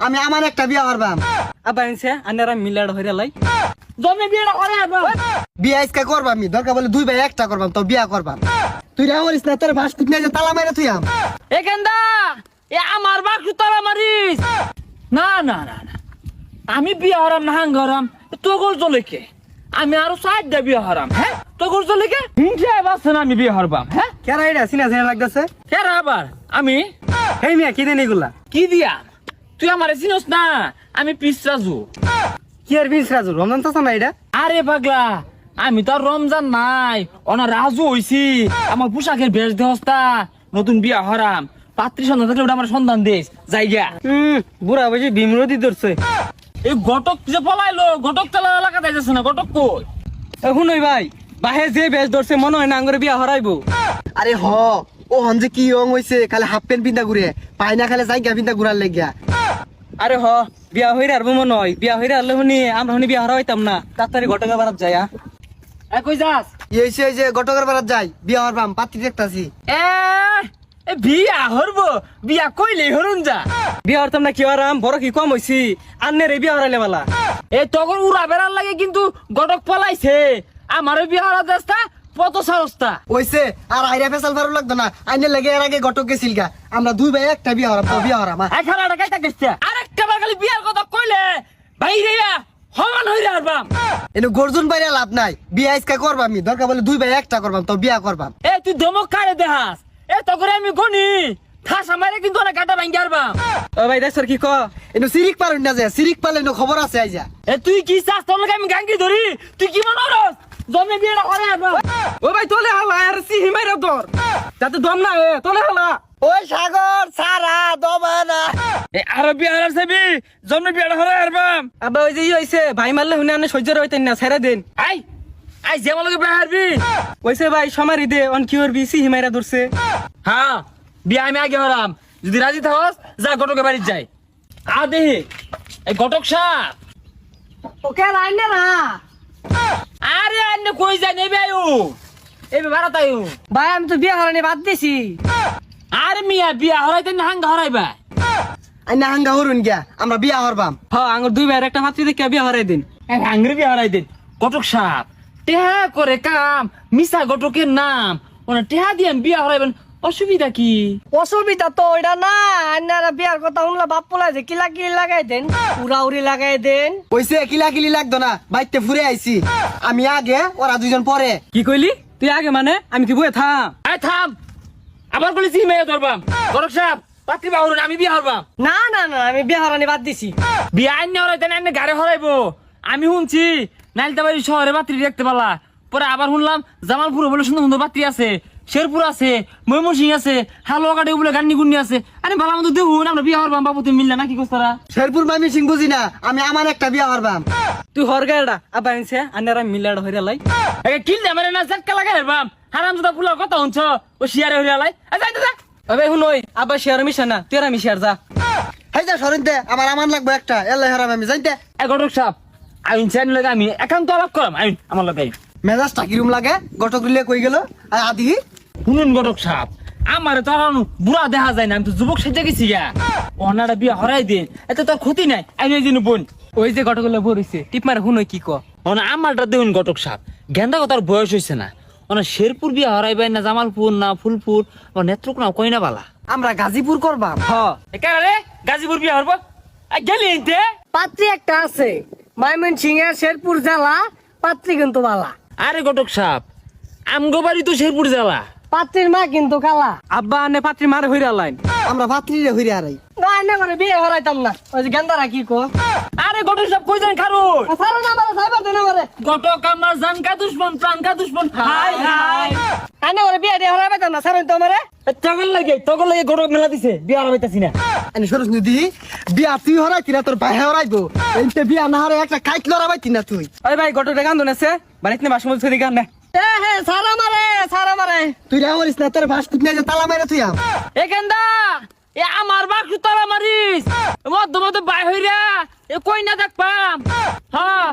আমি আমার একটা বিয়া করবাম। আব্বা আনছে আনারা মিলাড় হইরা লাই জমে বিয়েটা করে আব্বা বিয়া ইসকা করবাম আমি, দরকার বলে দুই ভাই একটা করবাম, তো বিয়া করবাম। তুই রে আমরিস না, তোর ভাস কুটনে যে তালা মাইরা তুইয়াম। এ গেন্দা এ আমার বাকু তালা মারিস না না না না আমি বিয়ে হারাম না হাঙ্গ হারাম তো গোল চলে কে আমি আরো সাইড দে বিয়ে হারাম হ্যাঁ তো গোল চলে কে হিংসা বাসছে না আমি বিয়ে হারবাম হ্যাঁ কেরা এটা সিনা সিনা লাগতেছে? কেরা আবার আমি এই মিয়া কি দেন এগুলা? কি দিয়া তুই আমারে চিনস না আমি পিস রাজু কি আর বিশ রাজু রমজান চাচা না এটা? আরে পাগলা আমি তো আর রমজান নাই অনা রাজু হইছি আমার পোশাকের বেশ দেহস্তা নতুন বিয়া হারাম পাত্রী সন্ধান থাকলে ওটা আমার সন্ধান দেশ জায়গা বুড়া বুঝি ভীমরতি ধরছে। এই ঘটক যে পলাইলো ঘটক চালা এলাকা যাইতেছে না ঘটক কই এখন ওই ভাই বাহে যে বেশ ধরছে মনে হয় না আঙ্গরে বিয়া হরাইবো। আরে হ ও হন যে কি রং হইছে, খালি হাফ প্যান্ট পিন্ধা ঘুরে পায় না, খালি জায়গা পিন্ধা ঘুরার লেগিয়া। আরে হ বিয়া হইরে আরবো মনে হয় বিয়া হইরে আরলে শুনি আমরা শুনি বিয়া হরাইতাম না তাড়াতাড়ি ঘটকের বারাত যাই কই যাস এই যে গটকের বারাত যাই বিয়া হরবাম, পাত্রী দেখতাছি। এ বিয়া হরবো বিয়া কইলে হরুন যা বিয়া হরতাম না কি হরাম, বড় কি কম হইছি আন্নের এই বিয়া হরাইলে বালা। এ তখন উড়া বেড়ার লাগে কিন্তু ঘটক পলাইছে আমারও বিয়া হরা দেস্তা কত সাহসটা ওইছে আর আইরা ফেসাল ফারু লাগতো না, আইনের লাগে এর আগে গটক গেছিল গা। আমরা দুই ভাই একটা বিয়া হরাম, তো বিয়া হরাম। এই খালাটা কাইতা গেছে আরেকটা বার খালি বিয়ার কথা কইলে ভাই রে হমান হইরা আরবাম এনে গর্জন বাইরে লাভ নাই, বিয়া ইসকা করবাম আমি, দরকার বলে দুই ভাই একটা করবাম, তো বিয়া করবাম। এ তুই ধমক কারে দেহাস এ তো করে আমি গনি ঠাসা মারে কিন্তু অনেক গাটা ভাঙ্গি আরবাম ও ভাই দেখ স্যার কি ক এনে সিরিক পারুন না, যায় সিরিক পালে এনে খবর আছে আইজা। এ তুই কি চাস তোর লগে আমি গাঙ্গি ধরি তুই কি মনে করস জমে বিয়েটা করে আরবাম ও ভাই তোলে হালা আর সি হিমাইরা দর যাতে দম না এ তোলে হালা। ওই সাগর সারা দমা না এ আরো বিয়ে হারার চাবি জমে বিয়েটা করে আরবাম আবা ওই যে ই হইছে ভাই মারলে হুনে আনে সহ্য হইতেন না, ছেড়ে দেন। আই আই যেমন লগে বিয়ে হারবি ওইছে ভাই সমারি দে অন কি করবি, সি হিমাইরা ধরছে। হ্যাঁ বিয়ে আমি আগে হারাম যদি রাজি থাকস যা ঘটকের বাড়ি যাই আ দেহি এই ঘটক সাপ ওকে রাইনে না আরে আন্নে কই যায় নেবে আয়ু এই বারাত আয়ু ভাই আমি তো বিয়া হরানি বাদ দিছি। আরে মিয়া বিয়া হরাইতে না হাঙ্গা হরাইবা আইনা হাঙ্গা হরুন গিয়া আমরা বিয়া হরবাম। হ্যাঁ আঙ্গুর দুই ভাইয়ের একটা মাতৃ দেখে বিয়া হরাই দিন। হাঙ্গরে বিয়া হরাই দিন ঘটক সাপ টেহা করে কাম মিসা ঘটকের নাম ওনা টেহা দিয়ে বিয়া হরাইবেন অসুবিধা কি অসুবিধা তো ওইটা না, আন্নারা বিয়ার কথা শুনলে বাপ পোলাই যে কিলা কিলি লাগাই দেন, উড়া উড়ি লাগাই দেন। ওইছে কিলা কিলি লাগতো না, বাইতে ফুরে আইছি আমি আগে, ওরা দুইজন পরে। কি কইলি তুই আগে মানে আমি কি বয়ে থাম আই থাম আবার বলি জি মেয়ে ধরবাম ঘটক সাপ পাত্রী বাহুর আমি বিয়া হরবাম না না না আমি বিয়া হরানি বাদ দিছি। বিয়া আইন হরাইতে না আইনে গাড়ি হরাইবো আমি শুনছি নাইলতা বাড়ি শহরে বাত্রী দেখতে পালা পরে আবার শুনলাম জামালপুরে বলে সুন্দর সুন্দর বাত্রী আছে, শেরপুর আছে, ময়মনসিং আছে, হালুয়াঘাটে বলে গান্নি গুন্নি আছে। আরে ভালো মতো দেখুন আমরা বিয়া হরবাম বাবু তুমি মিললে না কি করছ তারা শেরপুর মামি সিং বুঝি না, আমি আমার একটা বিয়া হরবাম। তুই হরগাড়া আবার আনছে আনারা মিলাড় হইরা লাই এ কিল দে মানে না জাটকা লাগা হরবাম হারাম দাদা ফুলার কথা হনছ ও শিয়ারে হইরা লাই আ যাই যা আবে হুনই আবার শেয়ার মিশা না, তুই আর আমি শেয়ার যা। হাই যা সরিন দে, আমার আমান লাগবে একটা, এল্লাই হারাম আমি যাইতে। এ ঘটক সাপ আইন চাইন লাগে আমি একান্ত আলাপ করাম আইন আমার লগে মেজাজটা কিরম লাগে, গটক রিলে কই গেল আর আদি শুনুন ঘটক সাপ আমার তো আর বুড়া দেখা যায় না আমি তো যুবক সেজে গেছি গা ওনারা বিয়া হরাই দিন এতে তোর ক্ষতি নাই আইন ওই দিন বোন ওই যে গটকগুলো ভরিছে টিপ মারে হুনই কি ক ওনা আমারটা দেখুন ঘটক সাপ গেন্দা কথার বয়স হয়েছে না ওনা শেরপুর বিয়া হরাইবাই না জামালপুর না ফুলপুর ও নেত্রকোনা কই না বালা আমরা গাজীপুর করবাম। হ একারে গাজীপুর বিয়া হরব গেলি ইনতে পাত্রী একটা আছে ময়মন সিংহের শেরপুর জেলা, পাত্রী কিন্তু বালা। আরে ঘটক সাপ আমগো বাড়ি তো শেরপুর জেলা পাত্রীর মা কিন্তু কালা। আব্বা আনে পাত্রী মারে হইরা লাইন, আমরা পাত্রীরে হইরা আরাই। না এনে করে বিয়ে হরাইতাম না, ওই যে গেন্দারা কি কো। আরে ঘটক সাপ কই যান খারু সারা না মারে সাইবার দেন মারে ঘটক আমার জান কা দুশমন প্রাণ কা দুশমন হাই হাই এনে করে বিয়ে দিয়ে হরাইতাম না, সারা তো মারে তগল লাগে ঘটক মেলা দিছে বিয়া হরাইতাছি না আনি সরস নদী বিয়া তুই হরাইতি না তোর ভাই হরাইবো, এইতে বিয়া না হরে একটা কাইট লড়াবাইতি না তুই। ওই ভাই গটকটা গান দনেছে বাড়িতে বাসমত ছদি গান না সারা মারে তুই রে হরিস না, তোর ভাস কুটনে যে তালা মাইরা তুই আম। এ গেন্দা এ আমার বাকু তালা মারিস মধ্য মধ্যে বাই হইরা এ কই না দেখ পাম হ্যাঁ